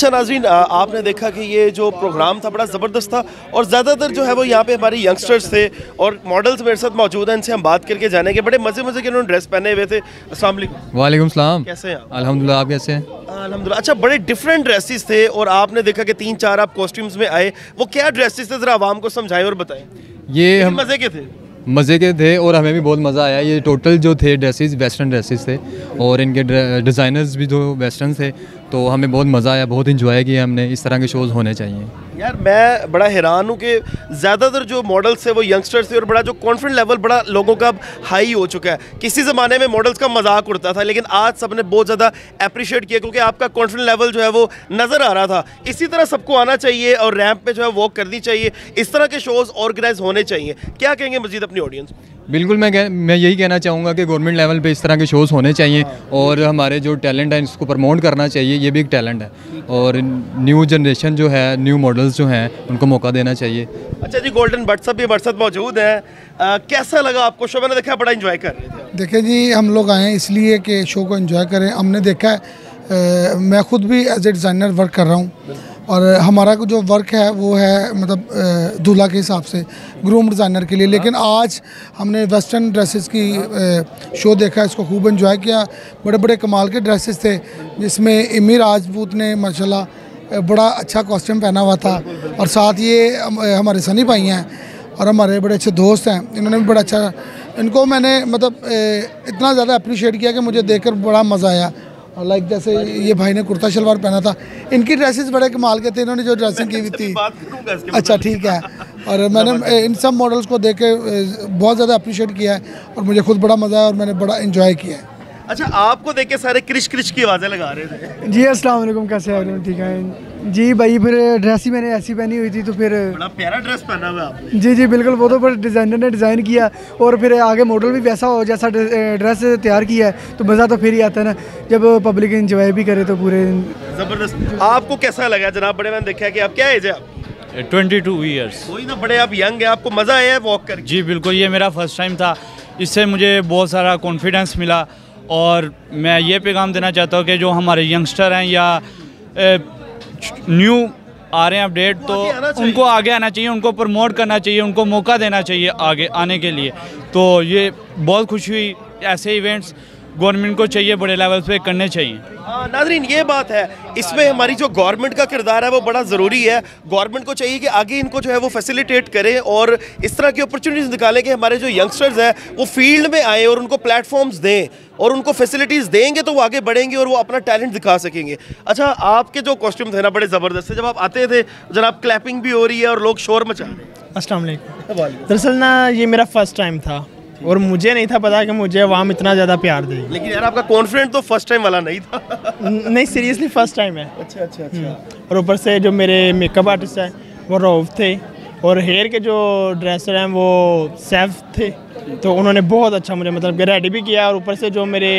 अच्छा नाज़रीन, आपने देखा कि ये जो प्रोग्राम था बड़ा ज़बरदस्त था और ज़्यादातर जो है वो यहाँ पे हमारे यंगस्टर्स थे और मॉडल्स मेरे साथ मौजूद हैं, इनसे हम बात करके जानेंगे। बड़े मज़े के उन्होंने ड्रेस पहने हुए थे। अस्सलाम वालेकुम। वालेकुम सलाम। कैसे हैं आप? अल्हम्दुलिल्लाह, आप कैसे हैं? अल्हम्दुलिल्लाह। अच्छा, बड़े डिफरेंट ड्रेसेस थे और आपने देखा कि 3-4 आप कॉस्ट्यूम्स में आए। वो क्या ड्रेसेस थे, ज़रा आवाम को समझाएं और बताएं। ये हम मज़े के थे। मज़े के थे और हमें भी बहुत मज़ा आया। ये टोटल जो थे ड्रेसेस वेस्टर्न ड्रेसेस थे और इनके डिज़ाइनर्स भी जो वेस्टर्न थे, तो हमें बहुत मज़ा आया, बहुत इंजॉय किया हमने। इस तरह के शोज़ होने चाहिए। यार मैं बड़ा हैरान हूँ कि ज़्यादातर जो मॉडल्स थे वो यंगस्टर्स थे और बड़ा जो कॉन्फिडेंस लेवल बड़ा लोगों का हाई हो चुका है। किसी ज़माने में मॉडल्स का मजाक उड़ता था, लेकिन आज सबने बहुत ज़्यादा अप्रिशिएट किया क्योंकि आपका कॉन्फिडेंस लेवल जो है वो नज़र आ रहा था। इसी तरह सबको आना चाहिए और रैंप पे जो है वॉक करनी चाहिए। इस तरह के शोज़ ऑर्गेनाइज होने चाहिए। क्या कहेंगे मज़ीद अपनी ऑडियंस? बिल्कुल, मैं यही कहना चाहूँगा कि गवर्नमेंट लेवल पे इस तरह के शोज़ होने चाहिए और हमारे जो टैलेंट है इसको प्रमोट करना चाहिए। ये भी एक टैलेंट है और न्यू जनरेशन जो है, न्यू मॉडल्स जो हैं, उनको मौका देना चाहिए। अच्छा जी, गोल्डन बट सब भी बरसत मौजूद है। कैसा लगा आपको शो? मैंने देखा बड़ा एंजॉय कर रहे थे। देखिए जी, हम लोग आए हैं इसलिए कि शो को एंजॉय करें। हमने देखा है, मैं खुद भी एज ए डिज़ाइनर वर्क कर रहा हूँ और हमारा जो वर्क है वो है मतलब दूल्हा के हिसाब से ग्रूम डिज़ाइनर के लिए। लेकिन आज हमने वेस्टर्न ड्रेसेस की शो देखा, इसको खूब एंजॉय किया। बड़े बड़े कमाल के ड्रेसेस थे जिसमें इमी राजपूत ने माशाल्लाह बड़ा अच्छा कॉस्ट्यूम पहना हुआ था और साथ ये हमारे सनी भाई हैं और हमारे बड़े अच्छे दोस्त हैं, इन्होंने भी बड़ा अच्छा, इनको मैंने मतलब इतना ज़्यादा अप्रिशिएट किया कि मुझे देखकर बड़ा मज़ा आया। और लाइक जैसे ये भाई ने कुर्ता शलवार पहना था, इनकी ड्रेसेस बड़े कमाल के थे, इन्होंने जो ड्रेसिंग की हुई थी। अच्छा ठीक है। और मैंने इन सब मॉडल्स को देख के बहुत ज़्यादा अप्रिशिएट किया है और मुझे खुद बड़ा मज़ा आया और मैंने बड़ा इन्जॉय किया है। अच्छा, आपको देख के सारे क्रिश की आवाज़ें लगा रहे थे। जी अस्सलाम वालेकुम, कैसे हैं? ठीक है जी भाई। फिर ड्रेस ही मैंने ऐसी पहनी हुई थी तो फिर बड़ा प्यारा ड्रेस पहना हुआ आपने। जी बिल्कुल, वो तो पर डिज़ाइनर ने डिज़ाइन किया और फिर आगे मॉडल भी वैसा हो जैसा ड्रेस तैयार किया है, तो मज़ा तो फिर ही आता है ना जब पब्लिक इंजॉय भी करे तो पूरे। ज़बरदस्त। आपको कैसा लगा जनाब? बड़े मैंने देखा कि आप क्या एज है आपकी? 22 ईयर्स। वही ना, बड़े आप यंग हैं, आपको मज़ा आया है वॉक करके? जी बिल्कुल, ये मेरा फर्स्ट टाइम था। इससे मुझे बहुत सारा कॉन्फिडेंस मिला और मैं ये पैगाम देना चाहता हूँ कि जो हमारे यंगस्टर हैं या न्यू आ रहे हैं अपडेट, तो उनको आगे आना चाहिए, उनको प्रमोट करना चाहिए, उनको मौका देना चाहिए आगे आने के लिए। तो ये बहुत खुशी हुई, ऐसे इवेंट्स गवर्नमेंट को चाहिए बड़े लेवल पे करने चाहिए। नाज़रीन, ये बात है, इसमें हमारी जो गवर्नमेंट का किरदार है वो बड़ा ज़रूरी है। गवर्नमेंट को चाहिए कि आगे इनको जो है वो फैसिलिटेट करें और इस तरह की अपॉर्चुनिटीज़ निकालें कि हमारे जो यंगस्टर्स हैं वो फील्ड में आए और उनको प्लेटफॉर्म्स दें और उनको फैसिलिटीज़ देंगे तो वो आगे बढ़ेंगे और वो अपना टैलेंट दिखा सकेंगे। अच्छा, आपके जो कॉस्ट्यूम थे ना बड़े ज़बरदस्त थे। जब आप आते थे जनाब, क्लैपिंग भी हो रही है और लोग शोर मचा रहे हैं। अस्सलाम वालेकुम। दरअसल ना ये मेरा फर्स्ट टाइम था और मुझे नहीं था पता कि मुझे अवाम इतना ज़्यादा प्यार देगी। लेकिन यार आपका कॉन्फिडेंट तो फर्स्ट टाइम वाला नहीं था। नहीं, सीरियसली फर्स्ट टाइम है। अच्छा। और ऊपर से जो मेरे मेकअप आर्टिस्ट हैं वो रऊफ थे और हेयर के जो ड्रेसर हैं वो सैफ थे, तो उन्होंने बहुत अच्छा मुझे मतलब कि रेडी भी किया। और ऊपर से जो मेरे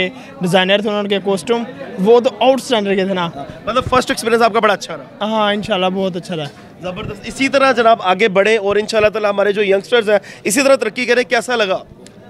डिज़ाइनर थे उनके कॉस्ट्यूम वो तो आउट स्टैंडर्ड के थे ना। मतलब फर्स्ट एक्सपीरियंस आपका बड़ा अच्छा रहा? हाँ इंशाल्लाह बहुत अच्छा रहा। ज़बरदस्त। इसी तरह जनाब आगे बढ़े और इंशाल्लाह ताला हमारे जो यंगस्टर्स हैं इसी तरह तरक्की करें। कैसा लगा?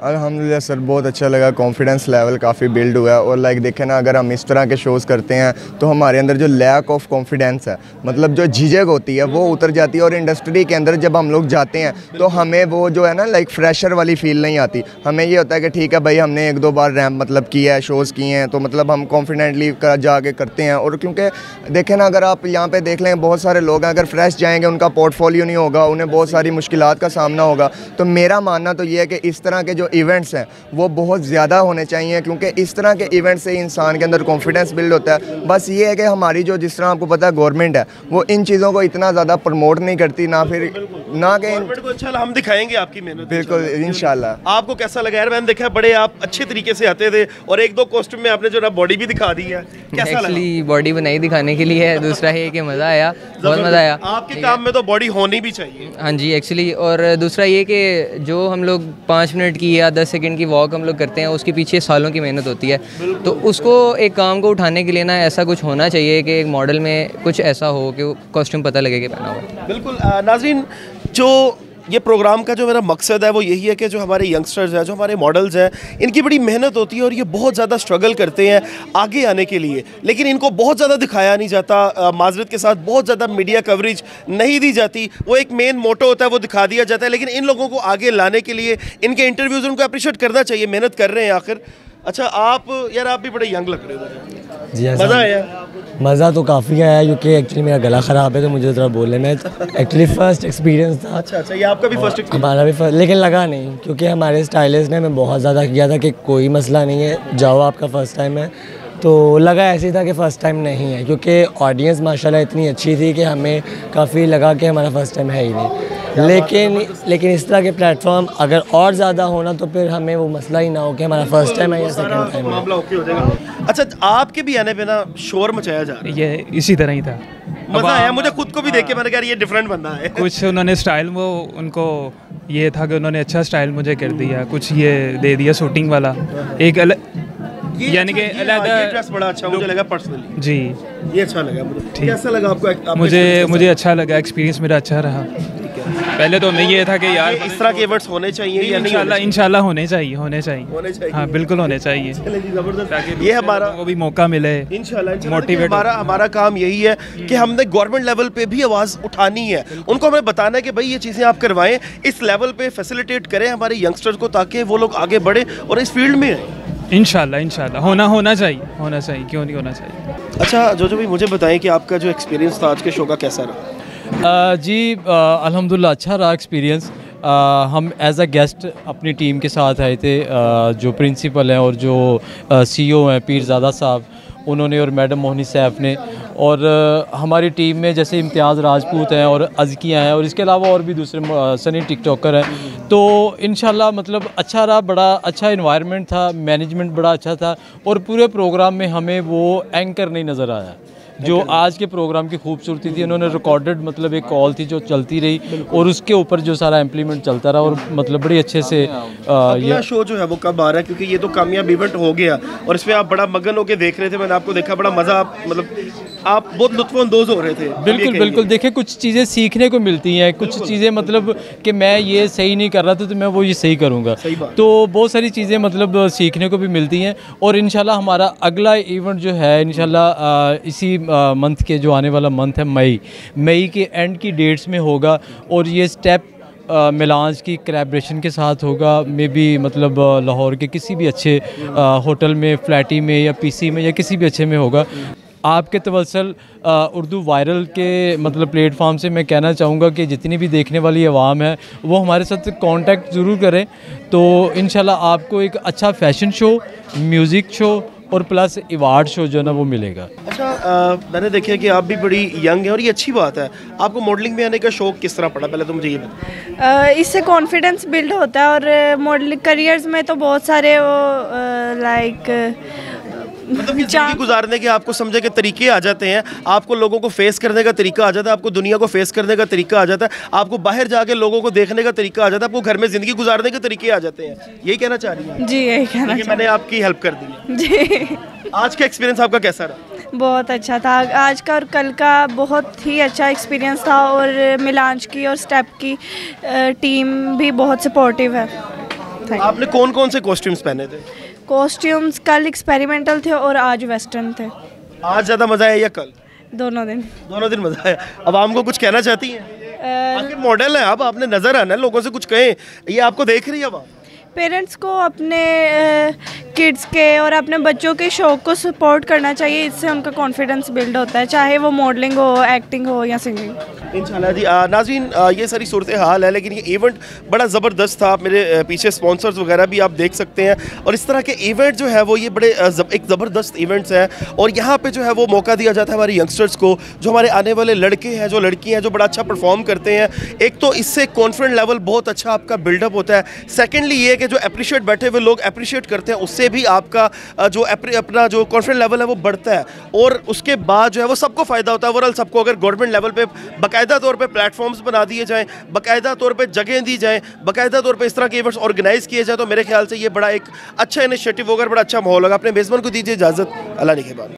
अल्हम्दुलिल्लाह सर, बहुत अच्छा लगा। कॉन्फिडेंस लेवल काफ़ी बिल्ड हुआ है और लाइक देखें ना, अगर हम इस तरह के शोज़ करते हैं तो हमारे अंदर जो लैक ऑफ कॉन्फिडेंस है, मतलब जो झिझक होती है वो उतर जाती है। और इंडस्ट्री के अंदर जब हम लोग जाते हैं तो हमें वो जो है ना लाइक फ्रेशर वाली फील नहीं आती। हमें ये होता है कि ठीक है भाई, हमने 1-2 बार रैम्प मतलब किया है, शोज़ किए हैं, तो मतलब हम कॉन्फिडेंटली जाके करते हैं। और क्योंकि देखें ना, अगर आप यहाँ पर देख लें, बहुत सारे लोग हैं अगर फ्रेश जाएँगे उनका पोर्टफोलियो नहीं होगा, उन्हें बहुत सारी मुश्किलात का सामना होगा। तो मेरा मानना तो ये है कि इस तरह के जो इवेंट्स हैं वो बहुत ज़्यादा होने चाहिए, क्योंकि इस तरह के इवेंट से इंसान के अंदर कॉन्फिडेंस बिल्ड होता है। बस ये है कि हमारी जो, जिस तरह आपको पता है, गवर्नमेंट है वो इन चीज़ों को इतना ज़्यादा प्रमोट नहीं करती, ना फिर ना कि इंशाल्लाह हम दिखाएंगे आपकी मेहनत। बिल्कुल इंशाल्लाह। आपको कैसा लगा यार? मैंने देखा बड़े आप अच्छे तरीके से आते थे और 1-2 कॉस्ट्यूम में आपने जो ना बॉडी भी दिखा दी है। कैसा लगा? एक्चुअली बॉडी बनाई दिखाने के लिए है, दूसरा है कि मज़ा आया, बहुत मज़ा आया। आपके काम में तो बॉडी होनी भी चाहिए। हाँ जी एक्चुअली। और दूसरा ये कि जो हम लोग 5 मिनट की या 10 सेकंड की वॉक हम लोग करते हैं उसके पीछे सालों की मेहनत होती है, तो उसको एक काम को उठाने के लिए ना ऐसा कुछ होना चाहिए कि एक मॉडल में कुछ ऐसा हो कि कॉस्ट्यूम पता लगे कि पहना हुआ। बिल्कुल। नाज़रीन, जो ये प्रोग्राम का जो मेरा मकसद है वो यही है कि जो हमारे यंगस्टर्स हैं, जो हमारे मॉडल्स हैं, इनकी बड़ी मेहनत होती है और ये बहुत ज़्यादा स्ट्रगल करते हैं आगे आने के लिए, लेकिन इनको बहुत ज़्यादा दिखाया नहीं जाता, माजरत के साथ बहुत ज़्यादा मीडिया कवरेज नहीं दी जाती। वो एक मेन मोटो होता है, वो दिखा दिया जाता है, लेकिन इन लोगों को आगे लाने के लिए इनके इंटरव्यूज़ उनको अप्रिशिएट करना चाहिए, मेहनत कर रहे हैं आखिर। अच्छा, आप भी बड़े यंग लग रहे थे जी। मज़ा आया? मज़ा तो काफ़ी आया, क्योंकि एक्चुअली मेरा गला ख़राब है तो मुझे ज़रा बोलने में एक्चुअली फ़र्स्ट एक्सपीरियंस था। अच्छा, ये आपका भी फर्स्ट एक्सपीरियंस? हमारा भी फर्स्ट, लेकिन लगा नहीं, क्योंकि हमारे स्टाइलिस्ट ने हमें बहुत ज़्यादा किया था कि कोई मसला नहीं है, जाओ आपका फ़र्स्ट टाइम है। तो लगा ऐसे ही था कि फ़र्स्ट टाइम नहीं है, क्योंकि ऑडियंस माशाल्लाह इतनी अच्छी थी कि हमें काफ़ी लगा कि हमारा फ़र्स्ट टाइम है ही नहीं। लेकिन इस तरह के प्लेटफॉर्म अगर और ज़्यादा होना तो फिर हमें वो मसला ही ना हो कि हमारा फ़र्स्ट टाइम है या सेकंड टाइम है। मामला ओके हो जाएगा। अच्छा, आपके भी आने पे ना शोर मचाया जा रहा है। ये इसी तरह ही था, मज़ा आया मुझे खुद को भी देख के, मैंने कहा ये डिफरेंट बंदा है। कुछ उन्होंने स्टाइल, वो उनको ये था कि उन्होंने अच्छा स्टाइल मुझे कर दिया, कुछ ये दे दिया शूटिंग वाला एक अलग, यानी कि अलग ड्रेस बड़ा अच्छा मुझे लगा पर्सनली जी, ये अच्छा लगा मुझे। कैसा लगा आपको? मुझे अच्छा लगा, एक्सपीरियंस मेरा अच्छा रहा। पहले तो नहीं ये था कि यार इस तरह के इवेंट्स होने चाहिए या नहीं? इंशाल्लाह होने चाहिए। हाँ बिल्कुल होने चाहिए, ये हमारा वो भी मौका मिले इंशाल्लाह। मोटिवेट हमारा काम यही है कि हमने गवर्नमेंट लेवल पे भी आवाज़ उठानी है, उनको हमें बताना है कि भाई ये चीज़ें आप करवाएं, इस लेवल पे फैसिलिटेट करें हमारे यंगस्टर्स को, ताकि वो लोग आगे बढ़े और इस फील्ड में आए। इंशाल्लाह होना चाहिए, क्यों नहीं होना चाहिए। अच्छा जो भी मुझे बताएं कि आपका जो एक्सपीरियंस था आज के शो का कैसा रहा? जी अल्हम्दुलिल्लाह अच्छा रहा एक्सपीरियंस। हम एज अ गेस्ट अपनी टीम के साथ आए थे, जो प्रिंसिपल हैं और जो CEO हैं पीरज़ादा साहब, उन्होंने और मैडम मोहनी सैफ ने, और हमारी टीम में जैसे इम्तियाज़ राजपूत हैं और अज़किया हैं और इसके अलावा और भी दूसरे सनी टिकटॉकर हैं। तो इंशाल्लाह मतलब अच्छा रहा, बड़ा अच्छा इन्वायरमेंट था, मैनेजमेंट बड़ा अच्छा था, और पूरे प्रोग्राम में हमें वो एंकर नहीं नज़र आया जो आज के प्रोग्राम की खूबसूरती थी। उन्होंने रिकॉर्डेड मतलब एक कॉल थी जो चलती रही और उसके ऊपर जो सारा इम्प्लीमेंट चलता रहा, और मतलब बड़ी अच्छे से ये शो जो है वो कब आ रहा है? क्योंकि ये तो कामयाब इवेंट हो गया और इसमें आप बड़ा मगन होकर देख रहे थे, मैंने आपको देखा, बड़ा मज़ा, आप बहुत लुत्फ़अंदोज़ हो रहे थे। बिल्कुल देखिए, कुछ चीज़ें सीखने को मिलती हैं, कुछ चीज़ें मतलब कि मैं ये सही नहीं कर रहा था तो मैं वो ये सही करूँगा, तो बहुत सारी चीज़ें मतलब सीखने को भी मिलती हैं। और इंशाल्लाह हमारा अगला इवेंट जो है इंशाल्लाह इसी मंथ के, जो आने वाला मंथ है मई के एंड की डेट्स में होगा, और ये स्टेप मिलांज की कोलैबोरेशन के साथ होगा। मे बी मतलब लाहौर के किसी भी अच्छे होटल में, फ्लैटी में या PC में या किसी भी अच्छे में होगा। आपके तवसल उर्दू वायरल के मतलब प्लेटफॉर्म से मैं कहना चाहूँगा कि जितनी भी देखने वाली आवाम है वो हमारे साथ कांटेक्ट ज़रूर करें, तो इंशाल्लाह आपको एक अच्छा फ़ैशन शो, म्यूज़िक शो और प्लस अवार्ड शो जो है ना वो मिलेगा। अच्छा, मैंने देखा कि आप भी बड़ी यंग हैं और ये अच्छी बात है। आपको मॉडलिंग में आने का शौक किस तरह पड़ा? पहले तो मुझे ये बताएं। इससे कॉन्फिडेंस बिल्ड होता है, और मॉडलिंग करियर्स में तो बहुत सारे वो लाइक मतलब ज़िंदगी गुजारने के आपको समझे के तरीके आ जाते हैं, आपको लोगों को फेस करने का तरीका आ जाता है, आपको दुनिया को फेस करने का तरीका आ जाता है, आपको बाहर जाके लोगों को देखने का तरीका आ जाता है, आपको घर में ज़िंदगी गुजारने के तरीके आ जाते हैं। यही कहना चाह रही हैं? जी यही कहना, मैंने आपकी हेल्प कर दी जी। आज का एक्सपीरियंस आपका कैसा रहा? बहुत अच्छा था आज का, और कल का बहुत ही अच्छा एक्सपीरियंस था, और मिलांज की और स्टेप की टीम भी बहुत सपोर्टिव है। आपने कौन कौन से कॉस्ट्यूम्स पहने थे? कॉस्ट्यूम्स कल एक्सपेरिमेंटल थे और आज वेस्टर्न थे। आज ज़्यादा मज़ा आया या कल? दोनों दिन मज़ा आया। अब आपको कुछ कहना चाहती हैं? आखिर मॉडल है, अब आपने नज़र आना है, लोगों से कुछ कहें। ये आपको देख रही है अब पेरेंट्स को अपने किड्स के और अपने बच्चों के शौक़ को सपोर्ट करना चाहिए, इससे उनका कॉन्फिडेंस बिल्ड होता है, चाहे वो मॉडलिंग हो, एक्टिंग हो या सिंगिंग। इंशाल्लाह जी। नाज़रीन, ये सारी सूरत हाल है, लेकिन ये इवेंट बड़ा ज़बरदस्त था। मेरे पीछे स्पॉन्सर्स वगैरह भी आप देख सकते हैं, और इस तरह के इवेंट जो है वो ये बड़े एक ज़बरदस्त इवेंट्स हैं, और यहाँ पे जो है वो मौका दिया जाता है हमारे यंगस्टर्स को, जो हमारे आने वाले लड़के हैं, जो लड़कियाँ हैं, जो बड़ा अच्छा परफॉर्म करते हैं। एक तो इससे कॉन्फिडेंट लेवल बहुत अच्छा आपका बिल्डअप होता है। सेकेंडली ये कि जो अप्रिशिएट बैठे हुए लोग अप्रिशिएट करते हैं, उससे भी आपका जो अपना जो कॉन्फिडेंट लेवल है वो बढ़ता है, और उसके बाद जो है वो सबको फ़ायदा होता है। ओवरऑल सबको, अगर गवर्नमेंट लेवल पे बाकायदा तौर पे प्लेटफॉर्म्स बना दिए जाएं, बाकायदा तौर पे जगह दी जाएं, बाकायदा तौर पे इस तरह के इवेंट्स ऑर्गेनाइज़ किए जाए, तो मेरे ख्याल से ये बड़ा एक अच्छा इनिशिएटिव होगा, बड़ा अच्छा माहौल होगा। अपने मेज़बान को दीजिए इजाज़त। अल्लाह निगहबान।